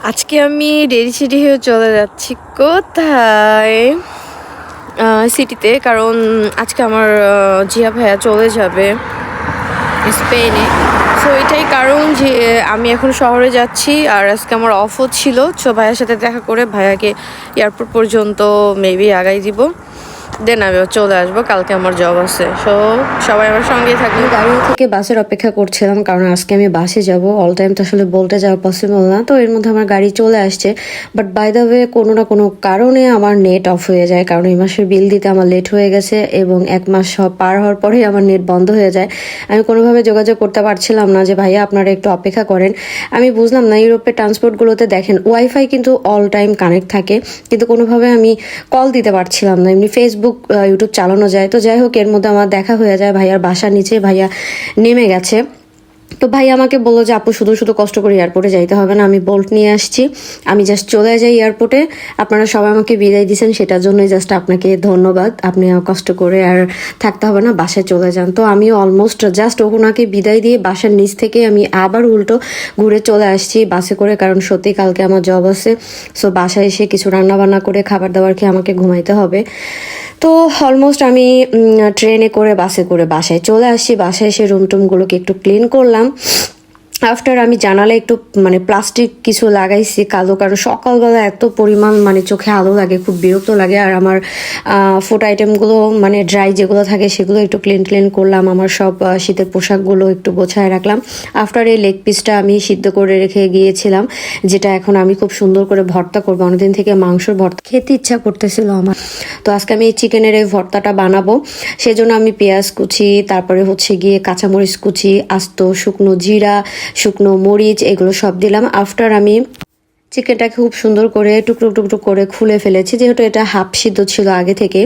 আজকে আমি রেডি সেডি হয়ে চলে যাচ্ছি কোথায়, সিটিতে। কারণ আজকে আমার জিয়া ভাইয়া চলে যাবে স্পেনে। সো এটাই কারণ যে আমি এখন শহরে যাচ্ছি, আর আজকে আমার অফও ছিল। সো ভাইয়ার সাথে দেখা করে ভাইয়াকে এয়ারপোর্ট পর্যন্ত মেবি আগাই দিব, দেন আমি চলে আসবো। কালকে আমার জব আছে। সো সবাই আমার সঙ্গেই থাকবে। গাড়ি থেকে বাসের অপেক্ষা করছিলাম, কারণ আজকে আমি বাসে যাব। অল টাইম তো আসলে বলতে যাওয়া পসিবল না, তো এর মধ্যে আমার গাড়ি চলে আসছে। বাট বাই দ্য ওয়ে কোনো না কোনো কারণে আমার নেট অফ হয়ে যায়, কারণ এই মাসের বিল দিতে আমার লেট হয়ে গেছে এবং এক মাস পার হওয়ার পরেই আমার নেট বন্ধ হয়ে যায়। আমি কোনোভাবে যোগাযোগ করতে পারছিলাম না যে ভাইয়া আপনারা একটু অপেক্ষা করেন। আমি বুঝলাম না, ইউরোপের ট্রান্সপোর্টগুলোতে দেখেন ওয়াইফাই কিন্তু অল টাইম কানেক্ট থাকে, কিন্তু কোনোভাবে আমি কল দিতে পারছিলাম না। এমনি ফেসবুক ইউটিউব চালানো যায়। তো যাই হোক, এর মধ্যে আমার দেখা হয়ে যায় ভাইয়ার বাসার নিচে। ভাইয়া নেমে গেছে। তো ভাই আমাকে বললো যে আপু শুধু শুধু কষ্ট করে এয়ারপোর্টে যাইতে হবে না, আমি বোল্ট নিয়ে আসছি, আমি জাস্ট চলে যাই এয়ারপোর্টে। আপনারা সবাই আমাকে বিদায় দিয়েছেন, সেটার জন্যই জাস্ট আপনাকে ধন্যবাদ। আপনি কষ্ট করে আর থাকতে হবে না, বাসায় চলে যান। তো আমি অলমোস্ট জাস্ট ওনাকে বিদায় দিয়ে বাসার নিচ থেকে আমি আবার উল্টো ঘুরে চলে আসছি বাসে করে, কারণ সত্যি কালকে আমার জব আছে। সো বাসায় এসে কিছু রান্না বান্না করে খাবার দাবার খেয়ে আমাকে ঘুমাইতে হবে। তো অলমোস্ট আমি ট্রেনে করে বাসে করে বাসায় চলে আসছি। বাসায় এসে রুম টুমগুলোকে একটু ক্লিন করলাম। আফটার আমি জানালে একটু প্লাস্টিক কিছু লাগাইছি কালো, কারণ সকালবেলা এত পরিমাণ চোখে আলো লাগে, খুব বিরক্ত লাগে। আর আমার ফুড আইটেমগুলো ড্রাই যেগুলো থাকে সেগুলো একটু ক্লিন করলাম। আমার সব শীতের পোশাকগুলো একটু গোছায় রাখলাম। আফটার এই লেগ পিসটা আমি সিদ্ধ করে রেখে গিয়েছিলাম, যেটা এখন আমি খুব সুন্দর করে ভর্তা করবো। অনেকদিন থেকে মাংসর ভর্তা খেতে ইচ্ছা করতেছিল আমার, তো আজকে আমি এই চিকেনের এই ভর্তাটা বানাবো। সেজন্য আমি পেঁয়াজ কুচি, তারপরে গিয়ে কাঁচামরিচ কুচি, আস্ত শুকনো জিরা, শুকনো মরিচ, এগুলো সব দিলাম। আফটার আমি চিকেনটাকে খুব সুন্দর করে টুকরো টুকরো করে খুলে ফেলেছি, যেহেতু এটা হাফ সিদ্ধ ছিল আগে থেকে।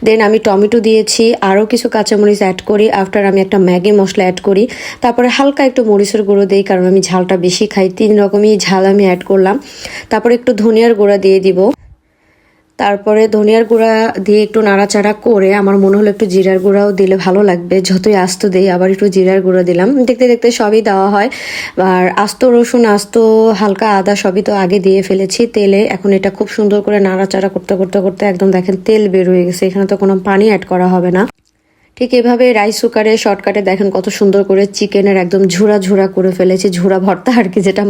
দেন আমি টমেটো দিয়েছি, আরও কিছু কাঁচামরিচ অ্যাড করি। আফটার আমি একটা ম্যাগি মশলা অ্যাড করি, তারপরে হালকা একটু মরিচের গুঁড়ো দিই, কারণ আমি ঝালটা বেশি খাই। 3 রকমই ঝাল আমি অ্যাড করলাম। তারপরে একটু ধনিয়ার গুঁড়া দিয়ে দিব। তারপরে ধনিয়ার গুঁড়া দিয়ে একটু নাড়াচাড়া করে আমার মনে হলো একটু জিরার গুঁড়াও দিলে ভালো লাগবে। যতই আস্ত দেই আবার একটু জিরার গুঁড়ো দিলাম। দেখতে দেখতে সবই দেওয়া হয়। আর আস্ত রসুন, আস্ত হালকা আদা সবই তো আগে দিয়ে ফেলেছি তেলে। এখন এটা খুব সুন্দর করে নাড়াচাড়া করতে করতে করতে একদম দেখেন তেল বের হয়ে গেছে। এখানে তো কোনো পানি অ্যাড করা হবে না। ঠিক এভাবে রাইস কুকারে শর্টকাটে দেখেন কত সুন্দর করে চিকেনের একদম ঝুরা ঝুরা করে ফেলেছি, ঝুরা ভর্তা আর কি, যেটা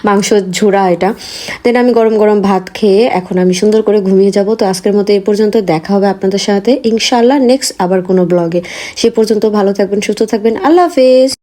মাংস ঝুরা এটা। দেন আমি গরম গরম ভাত খেয়ে এখন আমি সুন্দর করে ঘুমিয়ে যাব। তো আজকের মতো এই পর্যন্ত, দেখা হবে আপনাদের সাথে ইনশাআল্লাহ নেক্সট আবার কোনো ব্লগে। সে পর্যন্ত ভালো থাকবেন, সুস্থ থাকবেন, আল্লাহ হাফেজ।